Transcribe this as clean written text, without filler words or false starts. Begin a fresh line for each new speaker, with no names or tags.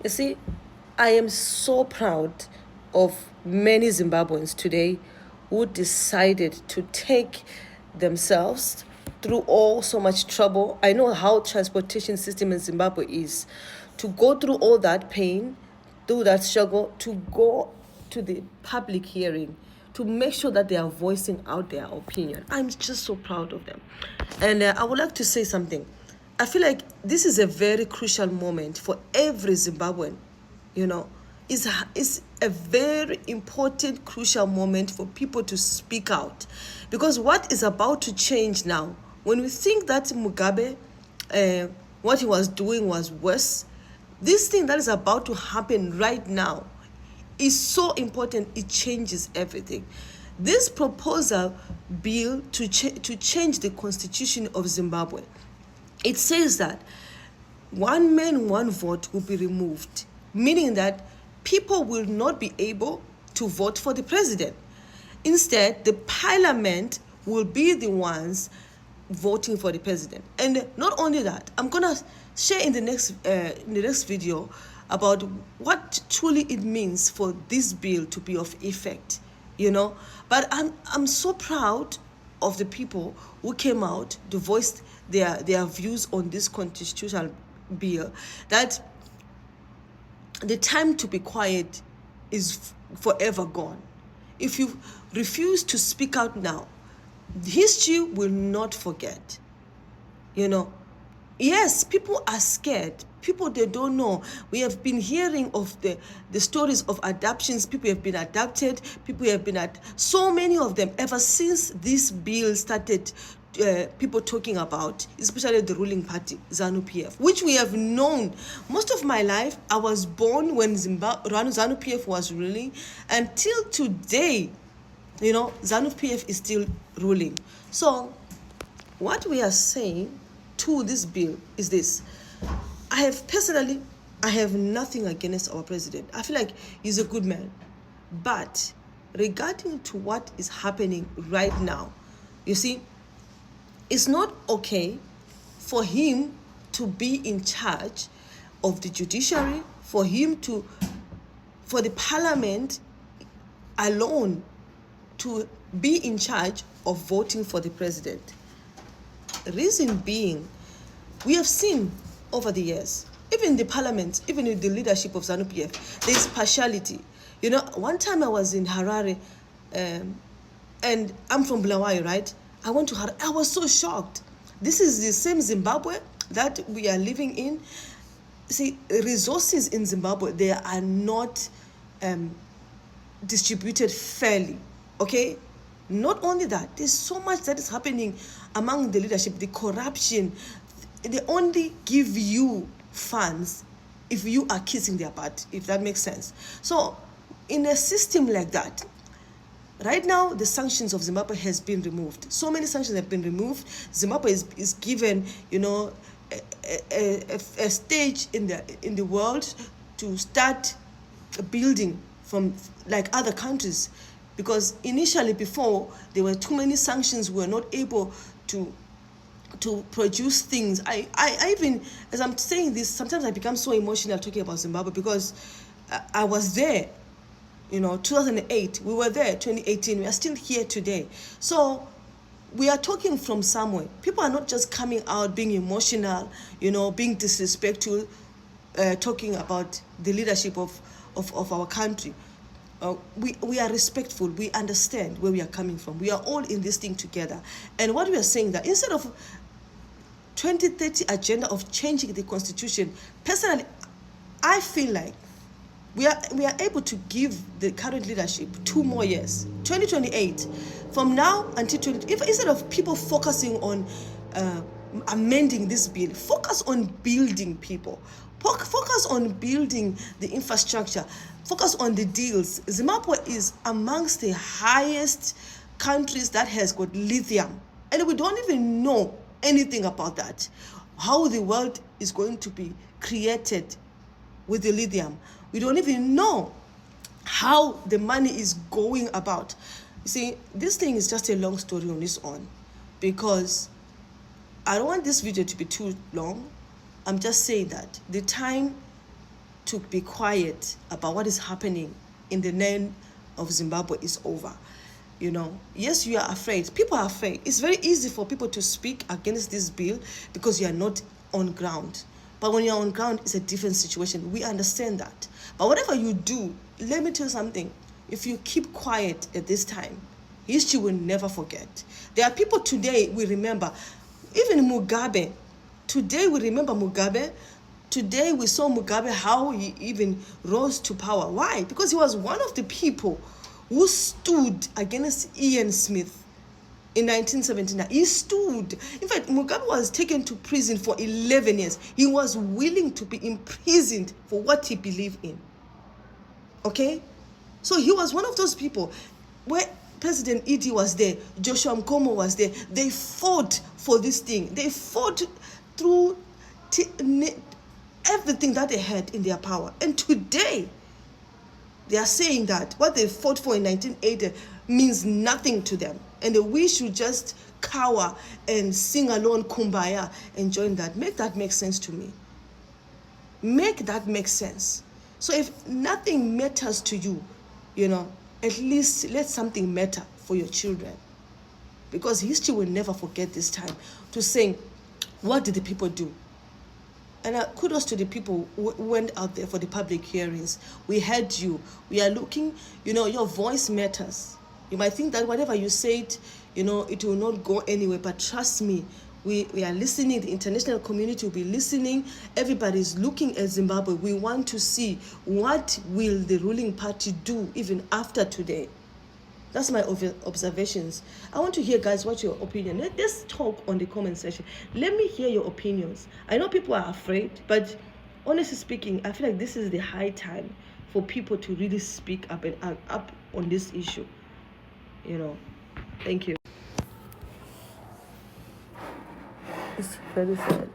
You see, I am so proud of many Zimbabweans today who decided to take themselves through all so much trouble. I know how transportation system in Zimbabwe is. To go through all that pain, through that struggle, to go to the public hearing, to make sure that they are voicing out their opinion. I'm just so proud of them. And I would like to say something. I feel like this is a very crucial moment for every Zimbabwean. You know, it's a very important, crucial moment for people to speak out. Because what is about to change now, when we think that Mugabe, what he was doing was worse, this thing that is about to happen right now is so important, it changes everything. This proposal bill to change the constitution of Zimbabwe, it says that one man, one vote will be removed, meaning that people will not be able to vote for the president. Instead, the parliament will be the ones voting for the president. And not only that, I'm gonna share in the next video about what truly it means for this bill to be of effect, But I'm so proud of the people who came out to voice their views on this constitutional bill, that the time to be quiet is forever gone. If you refuse to speak out now, history will not forget. Yes, people are scared. People, they don't know. We have been hearing of the stories of adoptions. People have been adopted. People have been so many of them ever since this bill started. People talking about, especially the ruling party, ZANU-PF, which we have known most of my life. I was born when ZANU-PF was ruling. Until today, ZANU-PF is still ruling. So what we are saying to this bill is this. I have nothing against our president. I feel like he's a good man. But regarding to what is happening right now, you see, it's not okay for him to be in charge of the judiciary, for the parliament alone to be in charge of voting for the president. Reason being, we have seen over the years, even in the parliament, even in the leadership of ZANU-PF, there is partiality. One time I was in Harare, and I'm from Bulawayo, right? I went to Harare. I was so shocked. This is the same Zimbabwe that we are living in. See, resources in Zimbabwe, they are not distributed fairly, okay? Not only that, there's so much that is happening among the leadership, the corruption. They only give you funds if you are kissing their butt, if that makes sense. So in a system like that, right now the sanctions of Zimbabwe has been removed. So many sanctions have been removed. Zimbabwe is given, a stage in the world to start building from like other countries. Because initially, before, there were too many sanctions, we were not able to produce things. I even, as I'm saying this, sometimes I become so emotional talking about Zimbabwe, because I was there, 2008, we were there, 2018, we are still here today. So we are talking from somewhere. People are not just coming out being emotional, being disrespectful, talking about the leadership of our country. We are respectful. We understand where we are coming from. We are all in this thing together. And what we are saying, that instead of 2030 agenda of changing the constitution, personally, I feel like we are able to give the current leadership 2 more years, 2028, from now until 20. If instead of people focusing on amending this bill, focus on building people. Focus on building the infrastructure. Focus on the deals. Zimbabwe is amongst the highest countries that has got lithium. And we don't even know anything about that. How the world is going to be created with the lithium. We don't even know how the money is going about. You see, this thing is just a long story on its own, because I don't want this video to be too long. I'm just saying that the time to be quiet about what is happening in the land of Zimbabwe is over. You know, yes, you are afraid. People are afraid. It's very easy for people to speak against this bill because you are not on ground. But when you're on ground, it's a different situation. We understand that. But whatever you do, let me tell you something. If you keep quiet at this time, history will never forget. There are people today we remember, even Mugabe. Today we remember Mugabe. Today we saw Mugabe, how he even rose to power. Why? Because he was one of the people who stood against Ian Smith in 1979. He stood. In fact, Mugabe was taken to prison for 11 years. He was willing to be imprisoned for what he believed in. Okay? So he was one of those people where President Idi was there, Joshua Nkomo was there. They fought for this thing. They fought through everything that they had in their power. And today, they are saying that what they fought for in 1980 means nothing to them. And we should just cower and sing alone Kumbaya and join that. Make that make sense to me. Make that make sense. So if nothing matters to you, you know, at least let something matter for your children. Because history will never forget this time to say, what did the people do? And kudos to the people who went out there for the public hearings. We heard you. We are looking, you know, your voice matters. You might think that whatever you said, you know, it will not go anywhere. But trust me, we are listening. The international community will be listening. Everybody's looking at Zimbabwe. We want to see what will the ruling party do even after today. That's my observations. I want to hear, guys, what's your opinion. Let's talk on the comment section. Let me hear your opinions. I know people are afraid, but honestly speaking, I feel like this is the high time for people to really speak up and up on this issue. You know, thank you. It's very sad.